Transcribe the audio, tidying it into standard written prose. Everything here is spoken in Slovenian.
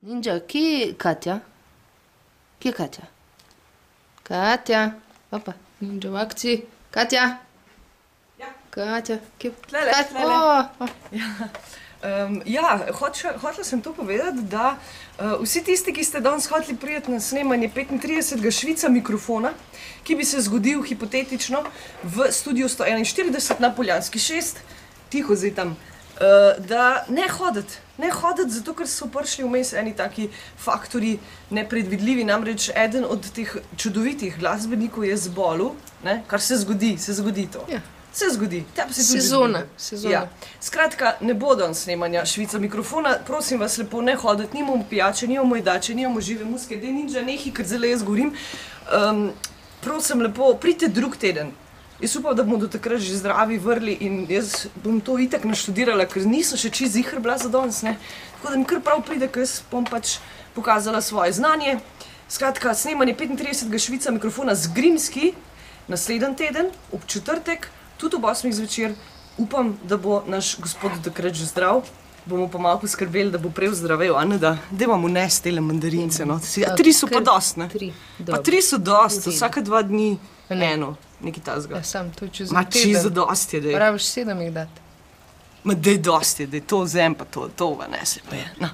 Ninja, kje je Katja? Kje je Katja? Katja, opa, Ninja v akciji. Katja? Ja. Katja, kje? Tlele, tlele. Hotela sem to povedati, da vsi tisti, ki ste danes hoteli priti na snemanje 35. Švica mikrofona, ki bi se zgodil hipotetično v studiu 141 na Poljanski 6, tiho zdaj tam, da ne hoditi, zato ker so prišli vmes eni taki faktorji nepredvidljivi, namreč eden od teh čudovitih glasbenikov je zbolel, kar se zgodi to. Ja. Se zgodi. Sezona. Ja. Skratka, ne bo danes snemanja Švica mikrofona, prosim vas lepo, ne hoditi, nimamo pijače, nimamo jedače, nimamo žive muske, dej Ninja, nehi, ker zelo jaz govorim. Prosim lepo, pridite drug teden. Jaz upam, da bomo do takrat že zdravi, vrli in jaz bom to itak naštudirala, ker nisem še čisto ziher bila za danes, ne. Tako da mi kar prav pride, ker jaz bom pač pokazala svoje znanje. Skratka, snemanje 35. Švica mikrofona z Grimski naslednji teden, ob četrtek, tudi ob 8. zvečer. Upam, da bo naš gospod takrat že zdrav. Bomo pa malo poskrbeli, da bo prej zdravel, a ne da? Dajmo mu nesti tele mandarince, no. 3 so pa dost, ne? Pa 3 so dost, vsaka 2 dni eno, nekaj tazga. Ja, sam to čez Ma čisto dost je, dej. Rabiš 7 jih dati. Ma dej dost je, dej to vzem pa to vanese pa je, no.